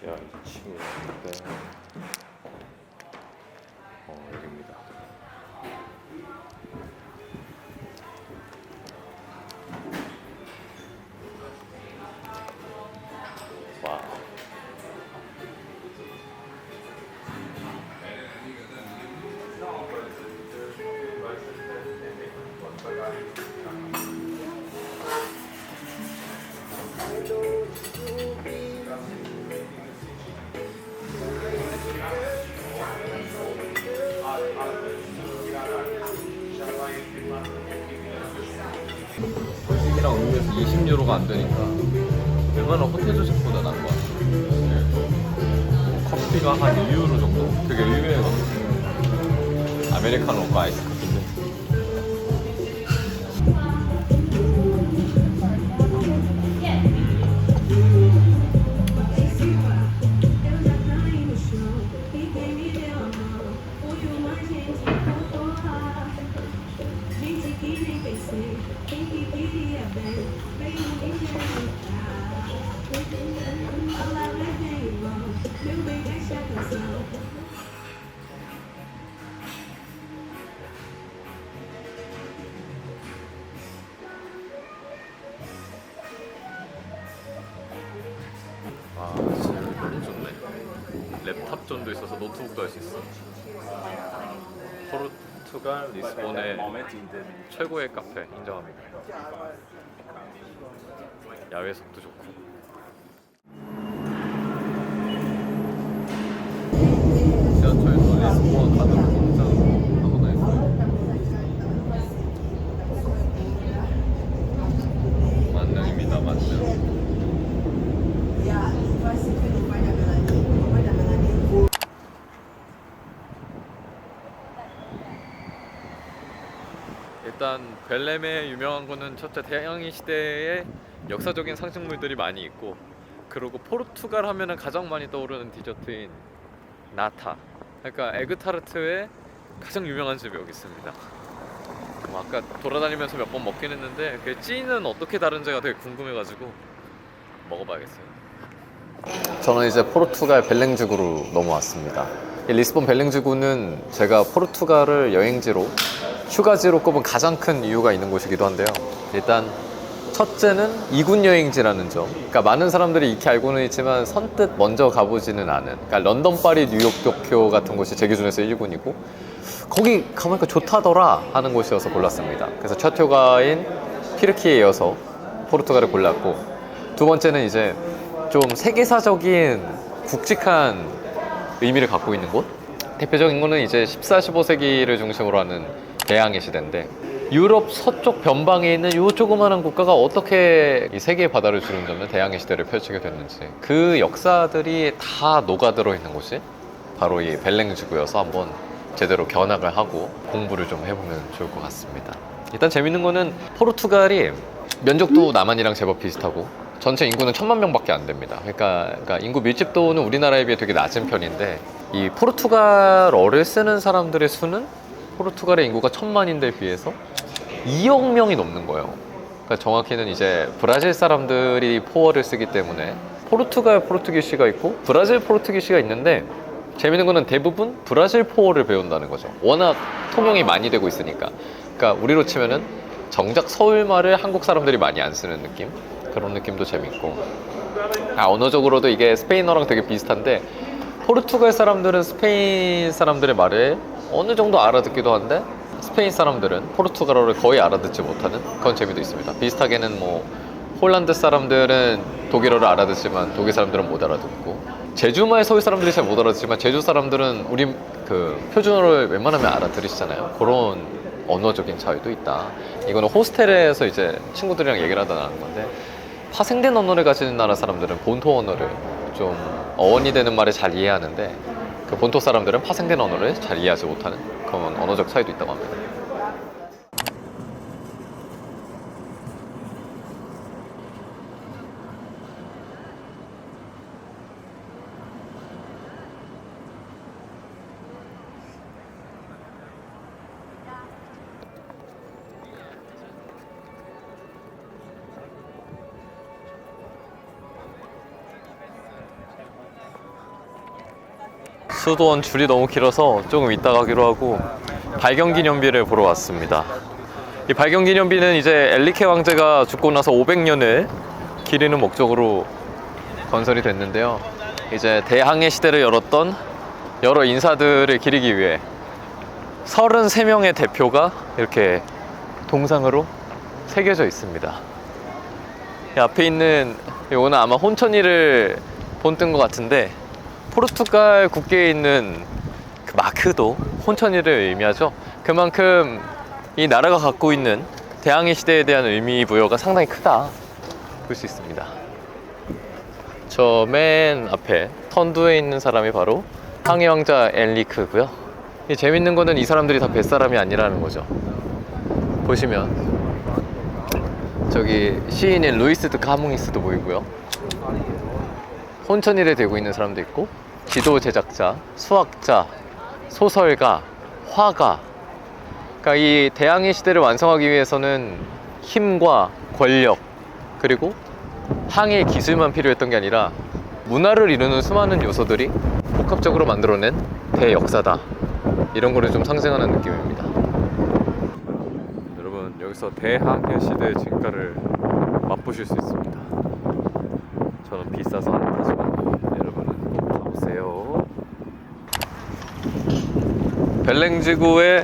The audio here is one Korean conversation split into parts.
야, 이 층이 있는데 여기입니다. 와. 음식이랑 음료에서 20유로가 안 되니까 웬만한 호텔 조식보다 나은 것 같아요. 커피가 한 2유로 정도? 되게 의외예요. 아메리카노과 아이스 커피인데. 아, 진짜 여기 너무 좋네. 랩탑존도 있어서 노트북도 할 수 있어. 포르투갈 리스본의 최고의 카페 인정합니다. 야외석도 좋고. 지하철에서 리스본 가는 진짜 타고 다녔어요. 만능입니다, 만능. 일단 벨렘의 유명한 거는 첫째 대항해 시대의 역사적인 상징물들이 많이 있고, 그리고 포르투갈 하면은 가장 많이 떠오르는 디저트인 나타, 그러니까 에그타르트의 가장 유명한 집이 여기 있습니다. 아까 돌아다니면서 몇 번 먹긴 했는데 그 찌는 어떻게 다른지가 되게 궁금해가지고 먹어봐야겠어요. 저는 이제 포르투갈 벨랭주구로 넘어왔습니다. 이 리스본 벨랭주구는 제가 포르투갈을 여행지로, 휴가지로 꼽은 가장 큰 이유가 있는 곳이기도 한데요. 일단 첫째는 이군 여행지라는 점. 그러니까 많은 사람들이 익히 알고는 있지만 선뜻 먼저 가보지는 않은, 그러니까 런던, 파리, 뉴욕, 도쿄 같은 곳이 제 기준에서 1군이고, 거기 가보니까 좋다더라 하는 곳이어서 골랐습니다. 그래서 첫 휴가인 피르키에 이어서 포르투갈을 골랐고, 두 번째는 이제 좀 세계사적인 굵직한 의미를 갖고 있는 곳. 대표적인 거는 이제 14, 15세기를 중심으로 하는 대항해 시대인데, 유럽 서쪽 변방에 있는 이 조그마한 국가가 어떻게 이 세계의 바다를 주름잡는 대항해 시대를 펼치게 됐는지, 그 역사들이 다 녹아들어 있는 곳이 바로 이 벨랭주구여서 한번 제대로 견학을 하고 공부를 좀 해보면 좋을 것 같습니다. 일단 재밌는 거는 포르투갈이 면적도 남한이랑 제법 비슷하고 전체 인구는 1000만 명밖에 안 됩니다. 그러니까 인구 밀집도는 우리나라에 비해 되게 낮은 편인데, 이 포르투갈어를 쓰는 사람들의 수는 포르투갈의 인구가 1000만인데 비해서 2억 명이 넘는 거예요. 그러니까 정확히는 이제 브라질 사람들이 포어를 쓰기 때문에 포르투갈 포르투기시가 있고 브라질 포르투기시가 있는데, 재밌는 거는 대부분 브라질 포어를 배운다는 거죠. 워낙 통용이 많이 되고 있으니까. 그러니까 우리로 치면은 정작 서울말을 한국 사람들이 많이 안 쓰는 느낌? 그런 느낌도 재밌고, 언어적으로도 이게 스페인어랑 되게 비슷한데, 포르투갈 사람들은 스페인 사람들의 말을 어느 정도 알아듣기도 한데, 스페인 사람들은 포르투갈어를 거의 알아듣지 못하는 그런 재미도 있습니다. 비슷하게는 뭐 홀란드 사람들은 독일어를 알아듣지만 독일 사람들은 못 알아듣고, 제주말 서울 사람들이 잘 못 알아듣지만 제주 사람들은 우리 그 표준어를 웬만하면 알아들으시잖아요. 그런 언어적인 차이도 있다. 이거는 호스텔에서 이제 친구들이랑 얘기를 하다 나는 건데, 파생된 언어를 가지는 나라 사람들은 본토 언어를 좀 어원이 되는 말을 잘 이해하는데, 그 본토 사람들은 파생된 언어를 잘 이해하지 못하는 그런 언어적 차이도 있다고 합니다. 수도원 줄이 너무 길어서 조금 이따 가기로 하고 발견기념비를 보러 왔습니다. 이 발견기념비는 이제 엘리케 왕제가 죽고 나서 500년을 기리는 목적으로 건설이 됐는데요. 이제 대항해 시대를 열었던 여러 인사들을 기리기 위해 33명의 대표가 이렇게 동상으로 새겨져 있습니다. 이 앞에 있는 요거는 아마 혼천이를 본뜬 것 같은데, 포르투갈 국계에 있는 그 마크도 혼천이를 의미하죠. 그만큼 이 나라가 갖고 있는 대항해 시대에 대한 의미 부여가 상당히 크다 볼 수 있습니다. 저 맨 앞에 선두에 있는 사람이 바로 항해 왕자 엔리크고요. 이 재밌는 거는 이 사람들이 다 뱃사람이 아니라는 거죠. 보시면 저기 시인인 루이스 드 카뭉이스도 보이고요. 혼천일에 대고 있는 사람도 있고, 지도 제작자, 수학자, 소설가, 화가. 그러니까 이 대항해 시대를 완성하기 위해서는 힘과 권력, 그리고 항해 기술만 필요했던 게 아니라 문화를 이루는 수많은 요소들이 복합적으로 만들어낸 대역사다, 이런 거를 좀 상징하는 느낌입니다. 여러분, 여기서 대항해 시대의 진가를 맛보실 수 있습니다. 저는 비싸서 안 타지만 여러분은 꼭 가보세요. 벨랭 지구에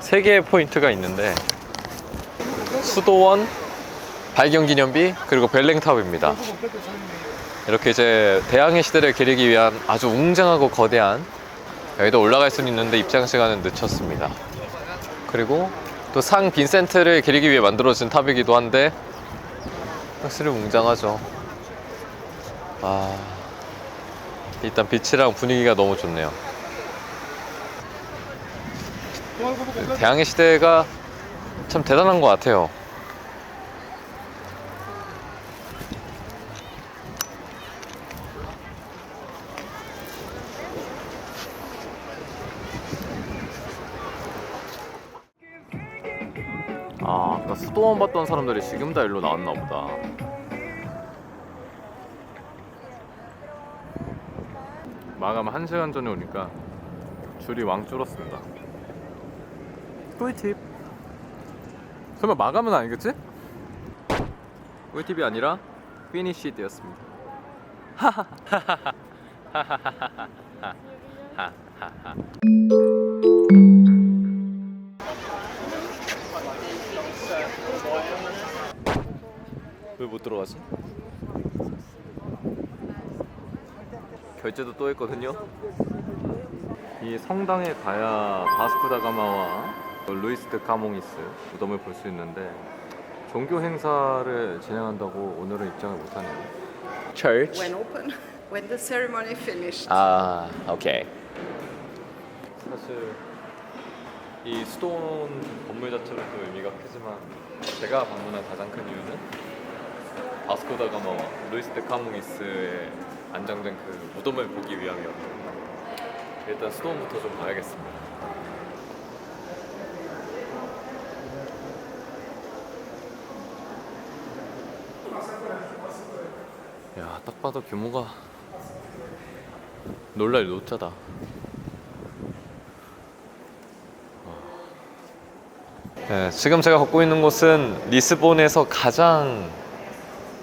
3개의 포인트가 있는데, 수도원, 발견기념비, 그리고 벨랭탑입니다. 이렇게 이제 대항해 시대를 기리기 위한 아주 웅장하고 거대한, 여기도 올라갈 수는 있는데 입장 시간은 늦췄습니다. 그리고 또 상 빈센트를 기리기 위해 만들어진 탑이기도 한데 확실히 웅장하죠. 일단 빛이랑 분위기가 너무 좋네요. 대항해 시대가 참 대단한 것 같아요. 아까 수도원 봤던 사람들이 지금 다 일로 나왔나 보다. 마감 1시간 전에 오니까 줄이 왕 줄었습니다. 꿀팁. 설마 마감은 아니겠지? 꿀팁이 아니라 피니시 되었습니다. 왜 못 들어가지? 결제도 또 했거든요. 이 성당에 가야 바스코 다 가마와 루이스 드 카몽이스 무덤을 볼 수 있는데, 종교 행사를 진행한다고 오늘은 입장을 못하네요. Church? When open, when the ceremony finished. 오케이. 사실 이 수도원 건물 자체로도 의미가 크지만, 제가 방문한 가장 큰 이유는 바스코 다 가마와 루이스 드 카몽이스의 안장된 그 무덤을 보기 위함이었거든요. 일단 수도원부터 좀 봐야겠습니다. 야, 딱 봐도 규모가 놀랄 노자다. 네, 지금 제가 걷고 있는 곳은 리스본에서 가장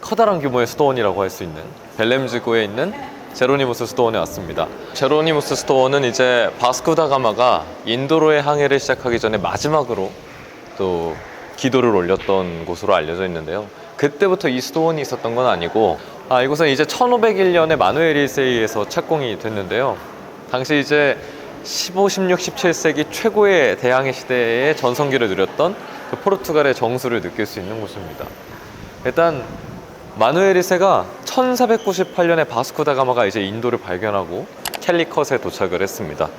커다란 규모의 수도원이라고 할 수 있는 벨렘 지구에 있는 제로니무스 수도원에 왔습니다. 제로니무스 수도원은 이제 바스코 다 가마가 인도로의 항해를 시작하기 전에 마지막으로 또 기도를 올렸던 곳으로 알려져 있는데요. 그때부터 이 수도원이 있었던 건 아니고, 이곳은 이제 1501년에 마누엘 1세에서 착공이 됐는데요. 당시 이제 15, 16, 17세기 최고의 대항해 시대의 전성기를 누렸던 그 포르투갈의 정수를 느낄 수 있는 곳입니다. 일단 마누엘 1세가 1498년에 바스코 다 가마가 이제 인도를 발견하고 캘리컷에 도착을 했습니다.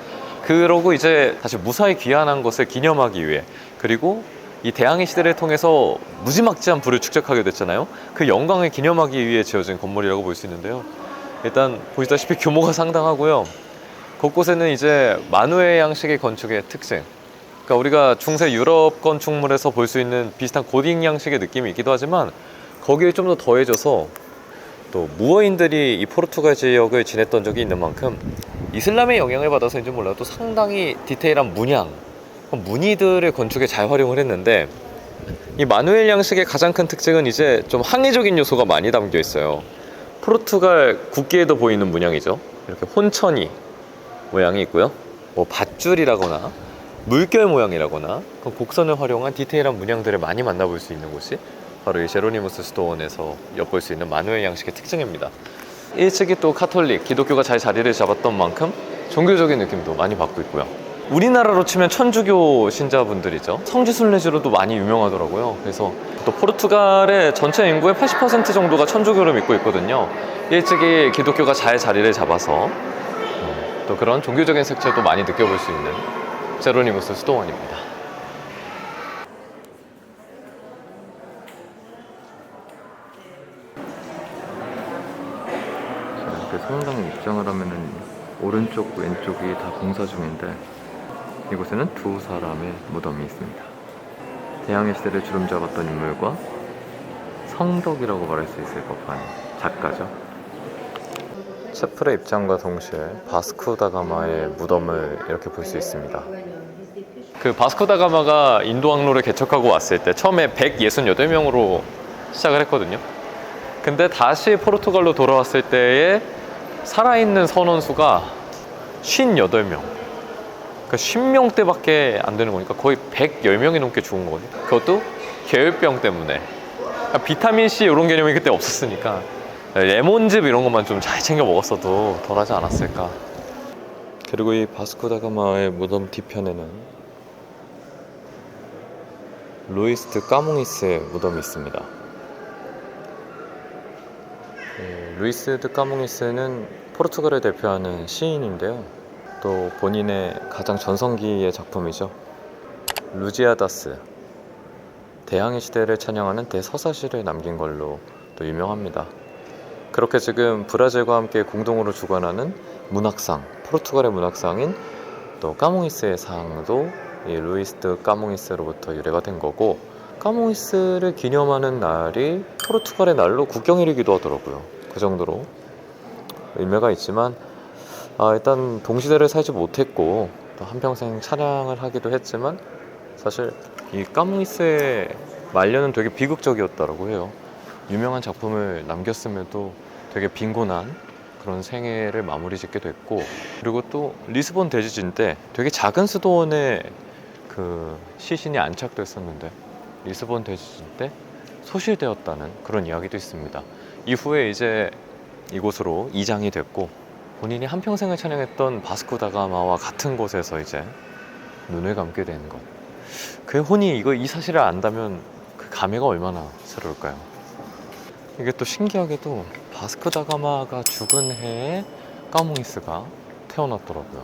그러고 이제 다시 무사히 귀환한 것을 기념하기 위해, 그리고 이 대항해 시대를 통해서 무지막지한 부를 축적하게 됐잖아요. 그 영광을 기념하기 위해 지어진 건물이라고 볼 수 있는데요. 일단 보시다시피 규모가 상당하고요. 곳곳에는 이제 마누엘 양식의 건축의 특징, 그러니까 우리가 중세 유럽 건축물에서 볼 수 있는 비슷한 고딕 양식의 느낌이 있기도 하지만, 거기에 좀 더 더해져서 또 무어인들이 이 포르투갈 지역을 지냈던 적이 있는 만큼 이슬람의 영향을 받아서인지 몰라도 상당히 디테일한 문양, 무늬들의 건축에 잘 활용을 했는데, 이 마누엘 양식의 가장 큰 특징은 이제 좀 항해적인 요소가 많이 담겨 있어요. 포르투갈 국기에도 보이는 문양이죠. 이렇게 혼천이 모양이 있고요. 뭐 밧줄이라거나 물결 모양이라거나 곡선을 활용한 디테일한 문양들을 많이 만나볼 수 있는 곳이 바로 이 제로니무스 수도원에서 엿볼 수 있는 마누엘 양식의 특징입니다. 일찍이 또 카톨릭, 기독교가 잘 자리를 잡았던 만큼 종교적인 느낌도 많이 받고 있고요. 우리나라로 치면 천주교 신자분들이죠. 성지순례지로도 많이 유명하더라고요. 그래서 또 포르투갈의 전체 인구의 80% 정도가 천주교를 믿고 있거든요. 일찍이 기독교가 잘 자리를 잡아서 또 그런 종교적인 색채도 많이 느껴볼 수 있는 제로니무스 수도원입니다. 이렇게 성당 입장을 하면은 오른쪽 왼쪽이 다 공사 중인데, 이곳에는 두 사람의 무덤이 있습니다. 대항해 시대를 주름잡았던 인물과 성덕이라고 말할 수 있을 법한 작가죠. 채플의 입장과 동시에 바스코 다 가마의 무덤을 이렇게 볼 수 있습니다. 그 바스코 다 가마가 인도 항로를 개척하고 왔을 때 처음에 168명으로 시작을 했거든요. 근데 다시 포르투갈로 돌아왔을 때에 살아있는 선원 수가 58명. 그러니까 10명대밖에 안 되는 거니까 거의 110명이 넘게 죽은 거거든요. 그것도 계열병 때문에. 그러니까 비타민C 이런 개념이 그때 없었으니까 레몬즙 이런 것만 좀 잘 챙겨 먹었어도 덜하지 않았을까. 그리고 이 바스코 다 가마의 무덤 뒤편에는 루이스 드 까몽이스의 무덤이 있습니다. 루이스 드 까몽이스는 포르투갈을 대표하는 시인인데요. 또 본인의 가장 전성기의 작품이죠. 루지아다스, 대항해 시대를 찬양하는 대서사시를 남긴 걸로 또 유명합니다. 그렇게 지금 브라질과 함께 공동으로 주관하는 문학상, 포르투갈의 문학상인 또 까몽이스의 상도 이 루이스 드 까몽이스로부터 유래가 된 거고, 까몽이스를 기념하는 날이 포르투갈의 날로 국경일이기도 하더라고요. 그 정도로 의미가 있지만 일단 동시대를 살지 못했고 또 한평생 찬양을 하기도 했지만, 사실 이 까몽이스의 말년은 되게 비극적이었다고 해요. 유명한 작품을 남겼음에도 되게 빈곤한 그런 생애를 마무리 짓게 됐고, 그리고 또 리스본 대지진 때 되게 작은 수도원에 그 시신이 안착됐었는데 리스본 대지진 때 소실되었다는 그런 이야기도 있습니다. 이후에 이제 이곳으로 이장이 됐고, 본인이 한평생을 찬양했던 바스코 다 가마와 같은 곳에서 이제 눈을 감게 되는 것. 그의 혼이 이 사실을 안다면 그 감회가 얼마나 새로울까요? 이게 또 신기하게도 바스코 다 가마가 죽은 해에 까몽이스가 태어났더라고요.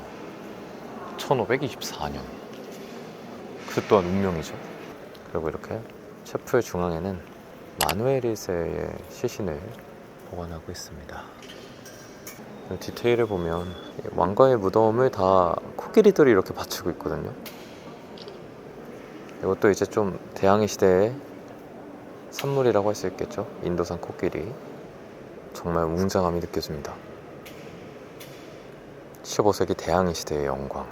1524년. 그 또한 운명이죠. 그리고 이렇게 채플 중앙에는 마누엘 1세의 시신을 보관하고 있습니다. 디테일을 보면 왕가의 무덤을 다 코끼리들이 이렇게 받치고 있거든요. 이것도 이제 좀 대항해 시대의 산물이라고 할 수 있겠죠. 인도산 코끼리. 정말 웅장함이 느껴집니다. 15세기 대항해 시대의 영광.